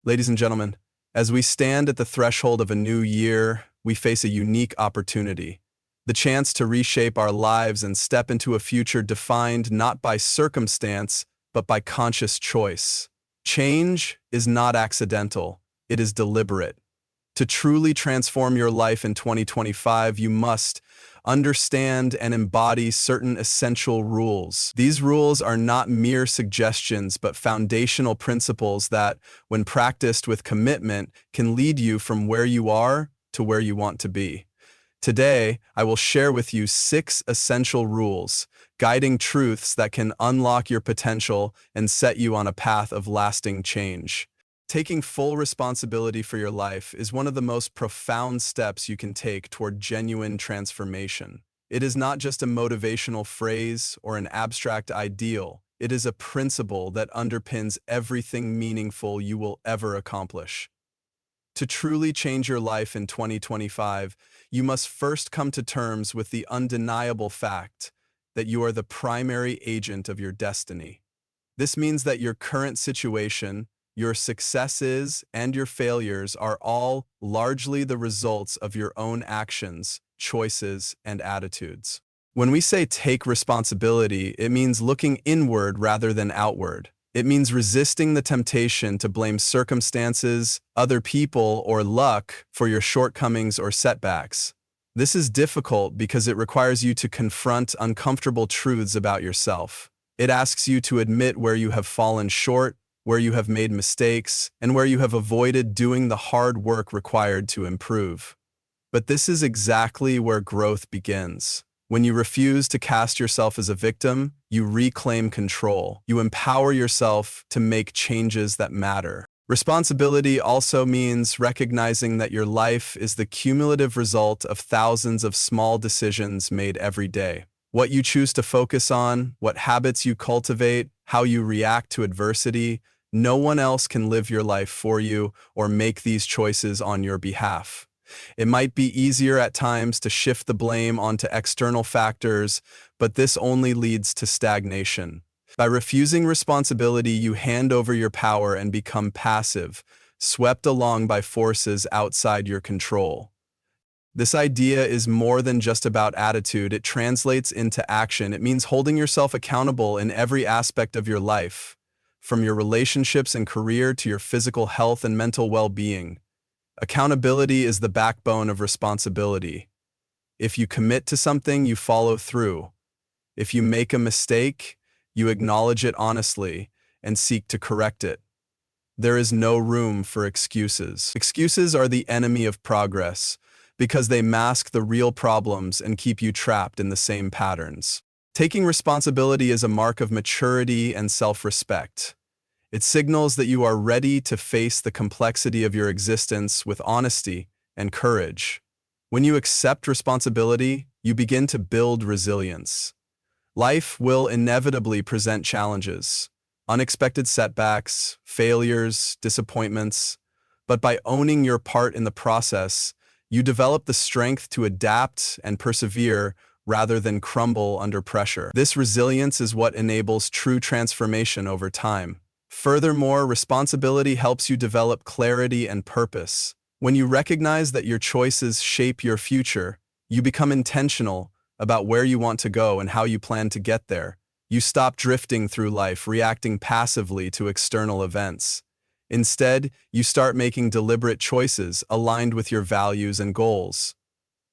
Ladies and gentlemen, as we stand at the threshold of a new year, we face a unique opportunity. The chance to reshape our lives and step into a future defined not by circumstance, but by conscious choice. Change is not accidental, it is deliberate. To truly transform your life in 2025, you must understand and embody certain essential rules. These rules are not mere suggestions, but foundational principles that, when practiced with commitment, can lead you from where you are to where you want to be. Today, I will share with you 6 essential rules, guiding truths that can unlock your potential and set you on a path of lasting change. Taking full responsibility for your life is one of the most profound steps you can take toward genuine transformation. It is not just a motivational phrase or an abstract ideal. It is a principle that underpins everything meaningful you will ever accomplish. To truly change your life in 2025, you must first come to terms with the undeniable fact that you are the primary agent of your destiny. This means that your current situation, your successes and your failures are all largely the results of your own actions, choices, and attitudes. When we say take responsibility, it means looking inward rather than outward. It means resisting the temptation to blame circumstances, other people, or luck for your shortcomings or setbacks. This is difficult because it requires you to confront uncomfortable truths about yourself. It asks you to admit where you have fallen short, where you have made mistakes, and where you have avoided doing the hard work required to improve. But this is exactly where growth begins. When you refuse to cast yourself as a victim, you reclaim control. You empower yourself to make changes that matter. Responsibility also means recognizing that your life is the cumulative result of thousands of small decisions made every day. What you choose to focus on, what habits you cultivate, how you react to adversity, no one else can live your life for you or make these choices on your behalf. It might be easier at times to shift the blame onto external factors, but this only leads to stagnation. By refusing responsibility, you hand over your power and become passive, swept along by forces outside your control. This idea is more than just about attitude. It translates into action. It means holding yourself accountable in every aspect of your life, from your relationships and career to your physical health and mental well-being. Accountability is the backbone of responsibility. If you commit to something, you follow through. If you make a mistake, you acknowledge it honestly and seek to correct it. There is no room for excuses. Excuses are the enemy of progress because they mask the real problems and keep you trapped in the same patterns. Taking responsibility is a mark of maturity and self-respect. It signals that you are ready to face the complexity of your existence with honesty and courage. When you accept responsibility, you begin to build resilience. Life will inevitably present challenges, unexpected setbacks, failures, disappointments, but by owning your part in the process, you develop the strength to adapt and persevere rather than crumble under pressure. This resilience is what enables true transformation over time. Furthermore, responsibility helps you develop clarity and purpose. When you recognize that your choices shape your future, you become intentional about where you want to go and how you plan to get there. You stop drifting through life, reacting passively to external events. Instead, you start making deliberate choices aligned with your values and goals.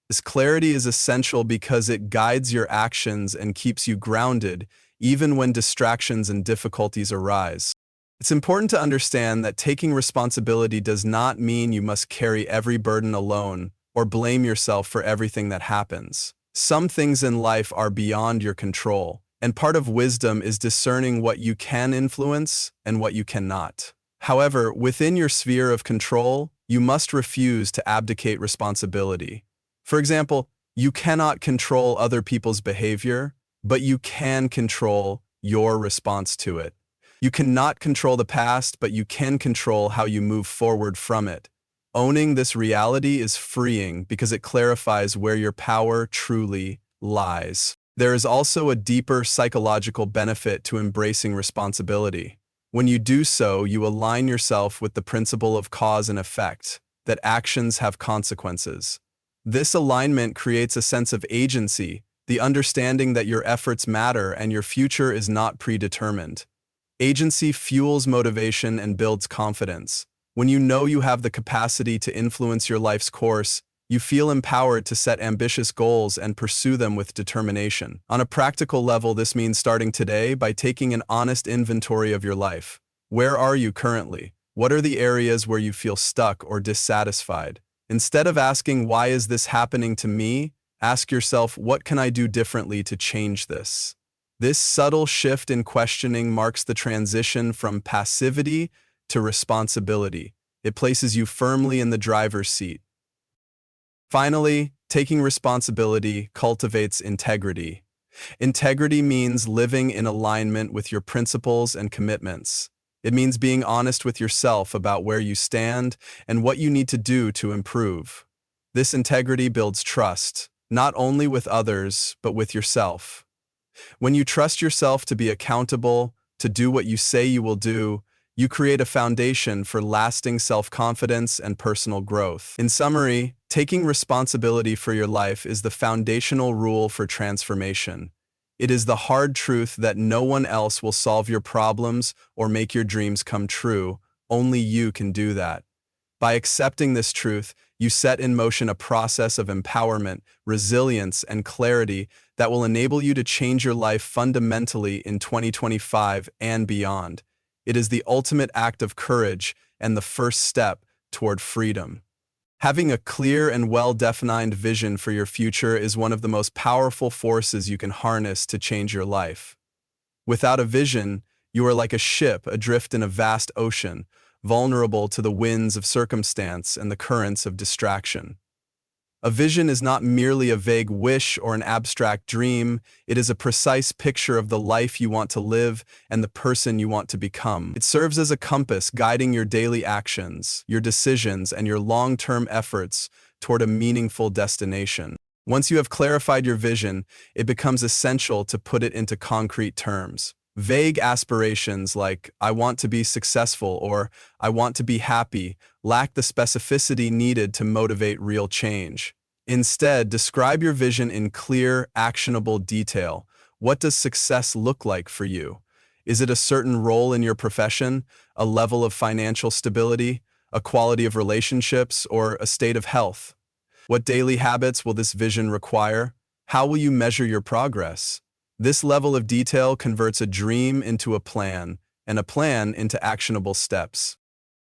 This clarity is essential because it guides your actions and keeps you grounded, even when distractions and difficulties arise. It's important to understand that taking responsibility does not mean you must carry every burden alone or blame yourself for everything that happens. Some things in life are beyond your control, and part of wisdom is discerning what you can influence and what you cannot. However, within your sphere of control, you must refuse to abdicate responsibility. For example, you cannot control other people's behavior, but you can control your response to it. You cannot control the past, but you can control how you move forward from it. Owning this reality is freeing because it clarifies where your power truly lies. There is also a deeper psychological benefit to embracing responsibility. When you do so, you align yourself with the principle of cause and effect, that actions have consequences. This alignment creates a sense of agency, the understanding that your efforts matter and your future is not predetermined. Agency fuels motivation and builds confidence. When you know you have the capacity to influence your life's course, you feel empowered to set ambitious goals and pursue them with determination. On a practical level, this means starting today by taking an honest inventory of your life. Where are you currently? What are the areas where you feel stuck or dissatisfied? Instead of asking, "Why is this happening to me?" ask yourself, "What can I do differently to change this?" This subtle shift in questioning marks the transition from passivity to responsibility. It places you firmly in the driver's seat. Finally, taking responsibility cultivates integrity. Integrity means living in alignment with your principles and commitments. It means being honest with yourself about where you stand and what you need to do to improve. This integrity builds trust, not only with others, but with yourself. When you trust yourself to be accountable, to do what you say you will do, you create a foundation for lasting self-confidence and personal growth. In summary, taking responsibility for your life is the foundational rule for transformation. It is the hard truth that no one else will solve your problems or make your dreams come true. Only you can do that. By accepting this truth, you set in motion a process of empowerment, resilience, and clarity that will enable you to change your life fundamentally in 2025 and beyond. It is the ultimate act of courage and the first step toward freedom. Having a clear and well-defined vision for your future is one of the most powerful forces you can harness to change your life. Without a vision, you are like a ship adrift in a vast ocean, vulnerable to the winds of circumstance and the currents of distraction. A vision is not merely a vague wish or an abstract dream, it is a precise picture of the life you want to live and the person you want to become. It serves as a compass guiding your daily actions, your decisions, and your long-term efforts toward a meaningful destination. Once you have clarified your vision, it becomes essential to put it into concrete terms. Vague aspirations like, "I want to be successful" or "I want to be happy" lack the specificity needed to motivate real change. Instead, describe your vision in clear, actionable detail. What does success look like for you? Is it a certain role in your profession, a level of financial stability, a quality of relationships, or a state of health? What daily habits will this vision require? How will you measure your progress? This level of detail converts a dream into a plan, and a plan into actionable steps.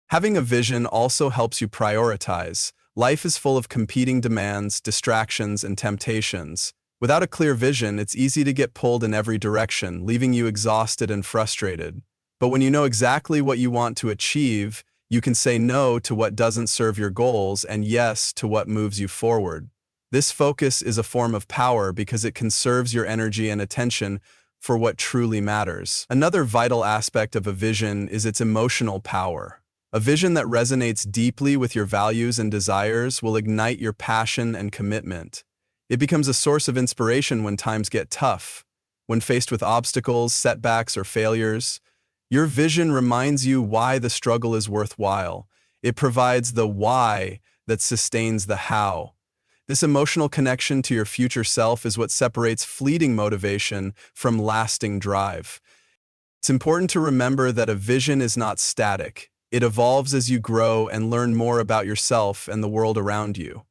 Having a vision also helps you prioritize. Life is full of competing demands, distractions, and temptations. Without a clear vision, it's easy to get pulled in every direction, leaving you exhausted and frustrated. But when you know exactly what you want to achieve, you can say no to what doesn't serve your goals and yes to what moves you forward. This focus is a form of power because it conserves your energy and attention for what truly matters. Another vital aspect of a vision is its emotional power. A vision that resonates deeply with your values and desires will ignite your passion and commitment. It becomes a source of inspiration when times get tough. When faced with obstacles, setbacks, or failures, your vision reminds you why the struggle is worthwhile. It provides the why that sustains the how. This emotional connection to your future self is what separates fleeting motivation from lasting drive. It's important to remember that a vision is not static. It evolves as you grow and learn more about yourself and the world around you.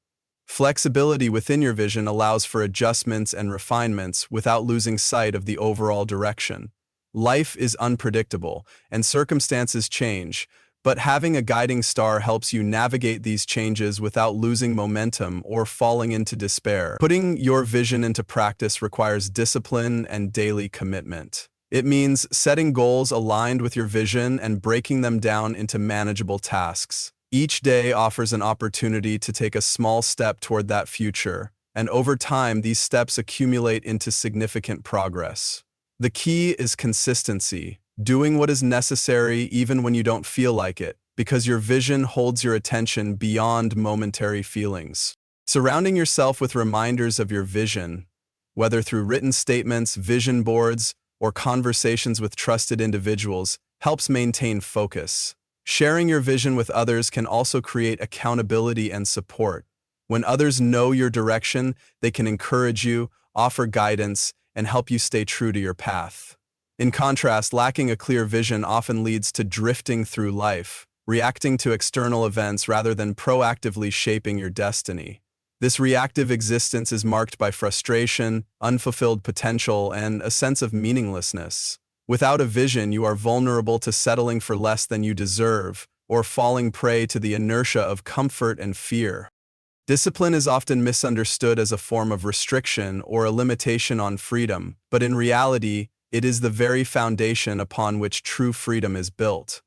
Flexibility within your vision allows for adjustments and refinements without losing sight of the overall direction. Life is unpredictable, and circumstances change, but having a guiding star helps you navigate these changes without losing momentum or falling into despair. Putting your vision into practice requires discipline and daily commitment. It means setting goals aligned with your vision and breaking them down into manageable tasks. Each day offers an opportunity to take a small step toward that future, and over time, these steps accumulate into significant progress. The key is consistency, doing what is necessary even when you don't feel like it, because your vision holds your attention beyond momentary feelings. Surrounding yourself with reminders of your vision, whether through written statements, vision boards, or conversations with trusted individuals, helps maintain focus. Sharing your vision with others can also create accountability and support. When others know your direction, they can encourage you, offer guidance, and help you stay true to your path. In contrast, lacking a clear vision often leads to drifting through life, reacting to external events rather than proactively shaping your destiny. This reactive existence is marked by frustration, unfulfilled potential, and a sense of meaninglessness. Without a vision, you are vulnerable to settling for less than you deserve, or falling prey to the inertia of comfort and fear. Discipline is often misunderstood as a form of restriction or a limitation on freedom, but in reality, it is the very foundation upon which true freedom is built.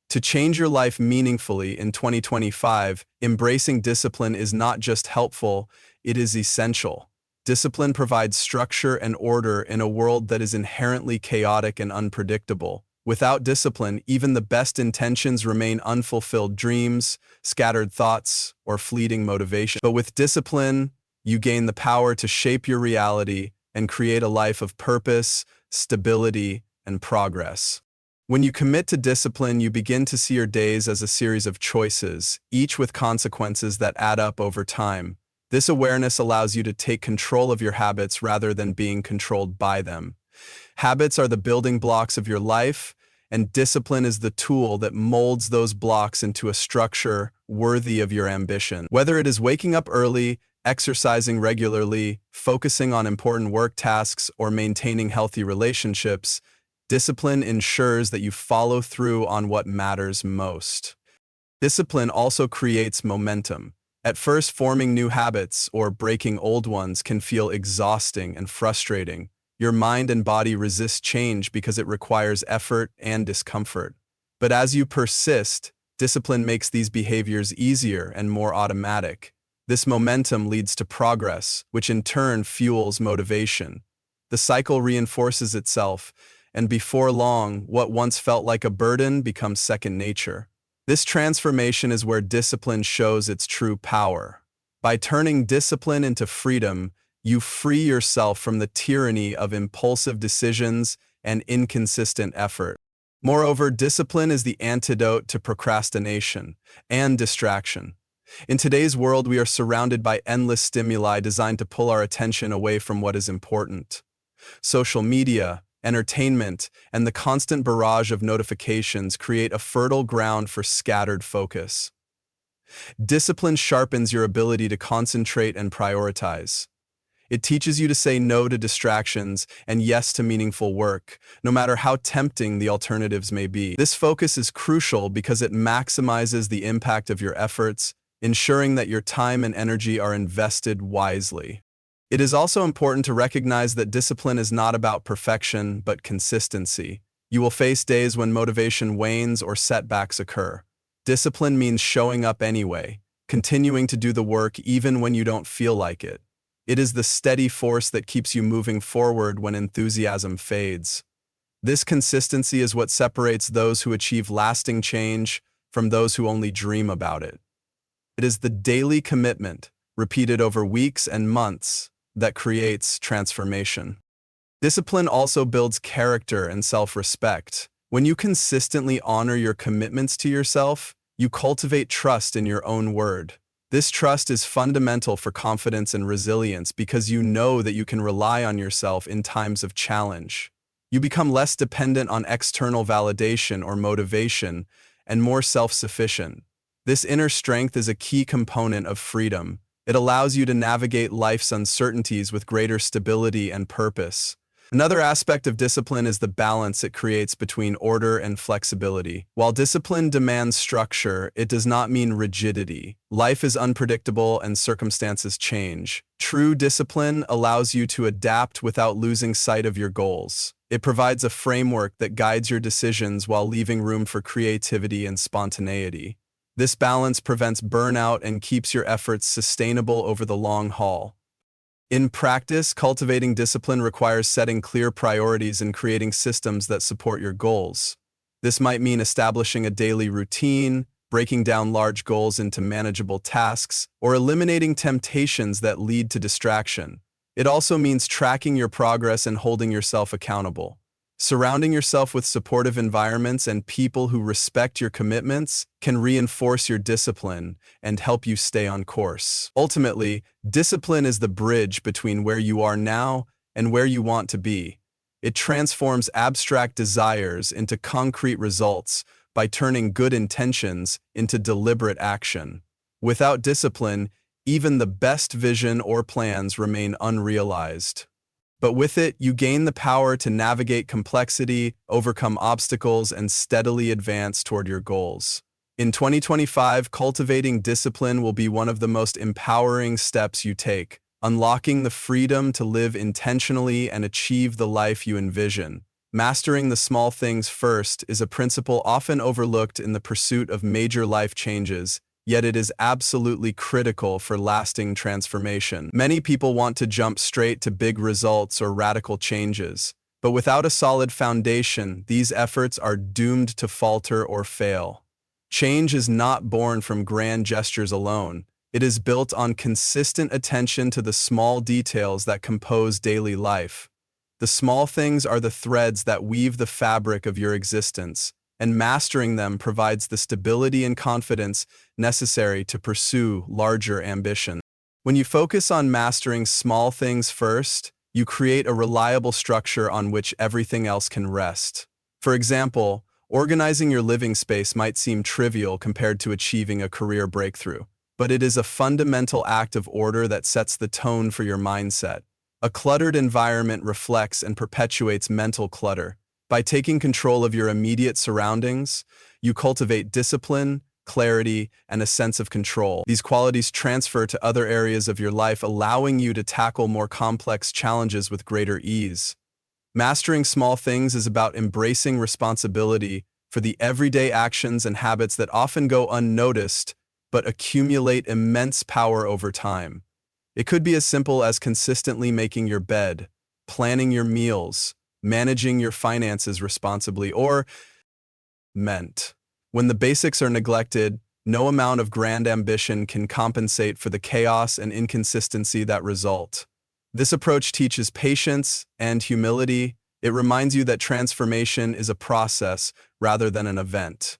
To change your life meaningfully in 2025, embracing discipline is not just helpful, it is essential. Discipline provides structure and order in a world that is inherently chaotic and unpredictable. Without discipline, even the best intentions remain unfulfilled dreams, scattered thoughts, or fleeting motivation. But with discipline, you gain the power to shape your reality and create a life of purpose, stability, and progress. When you commit to discipline, you begin to see your days as a series of choices, each with consequences that add up over time. This awareness allows you to take control of your habits rather than being controlled by them. Habits are the building blocks of your life, and discipline is the tool that molds those blocks into a structure worthy of your ambition. Whether it is waking up early, exercising regularly, focusing on important work tasks, or maintaining healthy relationships, discipline ensures that you follow through on what matters most. Discipline also creates momentum. At first, forming new habits or breaking old ones can feel exhausting and frustrating. Your mind and body resist change because it requires effort and discomfort. But as you persist, discipline makes these behaviors easier and more automatic. This momentum leads to progress, which in turn fuels motivation. The cycle reinforces itself, and before long, what once felt like a burden becomes second nature. This transformation is where discipline shows its true power. By turning discipline into freedom, you free yourself from the tyranny of impulsive decisions and inconsistent effort. Moreover, discipline is the antidote to procrastination and distraction. In today's world, we are surrounded by endless stimuli designed to pull our attention away from what is important. Social media, entertainment, and the constant barrage of notifications create a fertile ground for scattered focus. Discipline sharpens your ability to concentrate and prioritize. It teaches you to say no to distractions and yes to meaningful work, no matter how tempting the alternatives may be. This focus is crucial because it maximizes the impact of your efforts, ensuring that your time and energy are invested wisely. It is also important to recognize that discipline is not about perfection, but consistency. You will face days when motivation wanes or setbacks occur. Discipline means showing up anyway, continuing to do the work even when you don't feel like it. It is the steady force that keeps you moving forward when enthusiasm fades. This consistency is what separates those who achieve lasting change from those who only dream about it. It is the daily commitment, repeated over weeks and months, that creates transformation. Discipline also builds character and self-respect. When you consistently honor your commitments to yourself, you cultivate trust in your own word. This trust is fundamental for confidence and resilience because you know that you can rely on yourself in times of challenge. You become less dependent on external validation or motivation and more self-sufficient. This inner strength is a key component of freedom. It allows you to navigate life's uncertainties with greater stability and purpose. Another aspect of discipline is the balance it creates between order and flexibility. While discipline demands structure, it does not mean rigidity. Life is unpredictable and circumstances change. True discipline allows you to adapt without losing sight of your goals. It provides a framework that guides your decisions while leaving room for creativity and spontaneity. This balance prevents burnout and keeps your efforts sustainable over the long haul. In practice, cultivating discipline requires setting clear priorities and creating systems that support your goals. This might mean establishing a daily routine, breaking down large goals into manageable tasks, or eliminating temptations that lead to distraction. It also means tracking your progress and holding yourself accountable. Surrounding yourself with supportive environments and people who respect your commitments can reinforce your discipline and help you stay on course. Ultimately, discipline is the bridge between where you are now and where you want to be. It transforms abstract desires into concrete results by turning good intentions into deliberate action. Without discipline, even the best vision or plans remain unrealized. But with it, you gain the power to navigate complexity, overcome obstacles, and steadily advance toward your goals. In 2025, cultivating discipline will be one of the most empowering steps you take, unlocking the freedom to live intentionally and achieve the life you envision. Mastering the small things first is a principle often overlooked in the pursuit of major life changes, yet it is absolutely critical for lasting transformation. Many people want to jump straight to big results or radical changes, but without a solid foundation, these efforts are doomed to falter or fail. Change is not born from grand gestures alone. It is built on consistent attention to the small details that compose daily life. The small things are the threads that weave the fabric of your existence, and mastering them provides the stability and confidence necessary to pursue larger ambition. When you focus on mastering small things first, you create a reliable structure on which everything else can rest. For example, organizing your living space might seem trivial compared to achieving a career breakthrough, but it is a fundamental act of order that sets the tone for your mindset. A cluttered environment reflects and perpetuates mental clutter. By taking control of your immediate surroundings, you cultivate discipline, clarity, and a sense of control. These qualities transfer to other areas of your life, allowing you to tackle more complex challenges with greater ease. Mastering small things is about embracing responsibility for the everyday actions and habits that often go unnoticed but accumulate immense power over time. It could be as simple as consistently making your bed, planning your meals, managing your finances responsibly, or meant. When the basics are neglected, no amount of grand ambition can compensate for the chaos and inconsistency that result. This approach teaches patience and humility. It reminds you that transformation is a process rather than an event.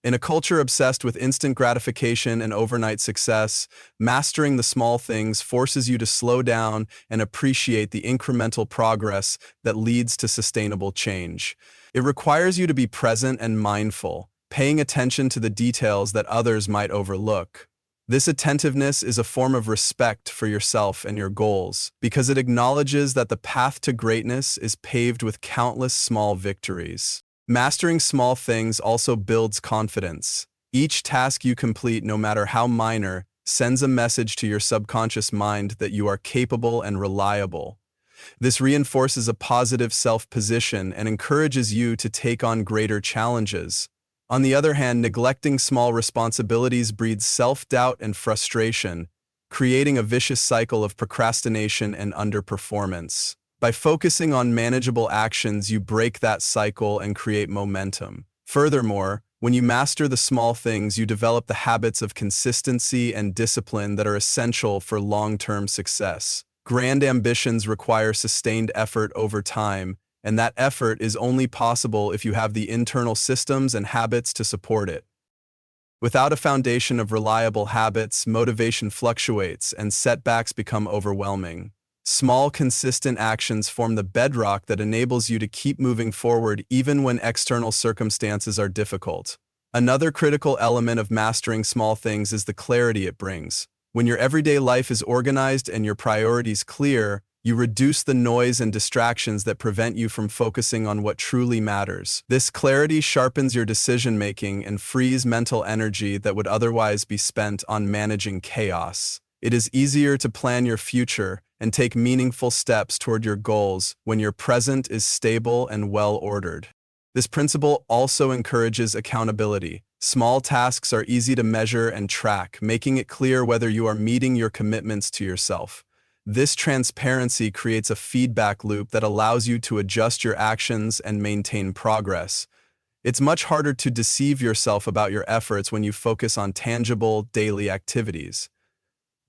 In a culture obsessed with instant gratification and overnight success, mastering the small things forces you to slow down and appreciate the incremental progress that leads to sustainable change. It requires you to be present and mindful, paying attention to the details that others might overlook. This attentiveness is a form of respect for yourself and your goals, because it acknowledges that the path to greatness is paved with countless small victories. Mastering small things also builds confidence. Each task you complete, no matter how minor, sends a message to your subconscious mind that you are capable and reliable. This reinforces a positive self-position and encourages you to take on greater challenges. On the other hand, neglecting small responsibilities breeds self-doubt and frustration, creating a vicious cycle of procrastination and underperformance. By focusing on manageable actions, you break that cycle and create momentum. Furthermore, when you master the small things, you develop the habits of consistency and discipline that are essential for long-term success. Grand ambitions require sustained effort over time, and that effort is only possible if you have the internal systems and habits to support it. Without a foundation of reliable habits, motivation fluctuates and setbacks become overwhelming. Small, consistent actions form the bedrock that enables you to keep moving forward even when external circumstances are difficult. Another critical element of mastering small things is the clarity it brings. When your everyday life is organized and your priorities clear, you reduce the noise and distractions that prevent you from focusing on what truly matters. This clarity sharpens your decision-making and frees mental energy that would otherwise be spent on managing chaos. It is easier to plan your future and take meaningful steps toward your goals when your present is stable and well-ordered. This principle also encourages accountability. Small tasks are easy to measure and track, making it clear whether you are meeting your commitments to yourself. This transparency creates a feedback loop that allows you to adjust your actions and maintain progress. It's much harder to deceive yourself about your efforts when you focus on tangible, daily activities.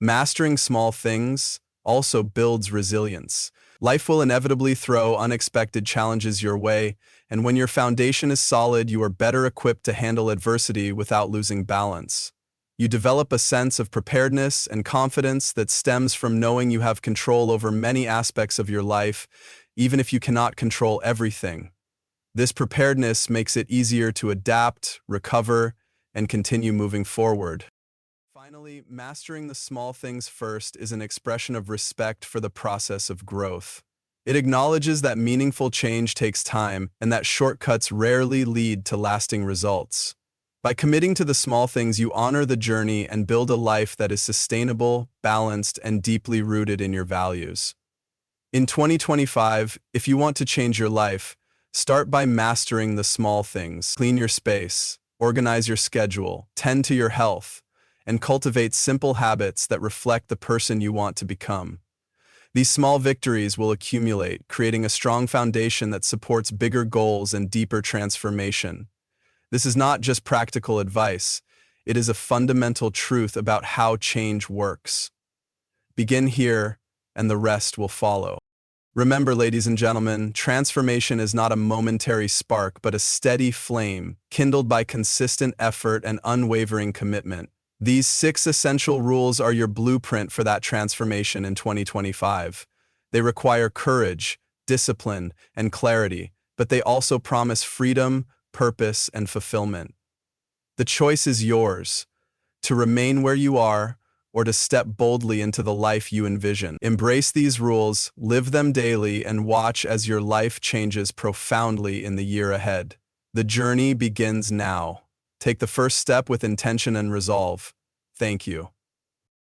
Mastering small things also builds resilience. Life will inevitably throw unexpected challenges your way, and when your foundation is solid, you are better equipped to handle adversity without losing balance. You develop a sense of preparedness and confidence that stems from knowing you have control over many aspects of your life, even if you cannot control everything. This preparedness makes it easier to adapt, recover, and continue moving forward. Finally, mastering the small things first is an expression of respect for the process of growth. It acknowledges that meaningful change takes time and that shortcuts rarely lead to lasting results. By committing to the small things, you honor the journey and build a life that is sustainable, balanced, and deeply rooted in your values. In 2025, if you want to change your life, start by mastering the small things. Clean your space, organize your schedule, tend to your health, and cultivate simple habits that reflect the person you want to become. These small victories will accumulate, creating a strong foundation that supports bigger goals and deeper transformation. This is not just practical advice, it is a fundamental truth about how change works. Begin here, and the rest will follow. Remember, ladies and gentlemen, transformation is not a momentary spark, but a steady flame, kindled by consistent effort and unwavering commitment. These 6 essential rules are your blueprint for that transformation in 2025. They require courage, discipline, and clarity, but they also promise freedom, purpose, and fulfillment. The choice is yours, to remain where you are or to step boldly into the life you envision. Embrace these rules, live them daily, and watch as your life changes profoundly in the year ahead. The journey begins now. Take the first step with intention and resolve. Thank you.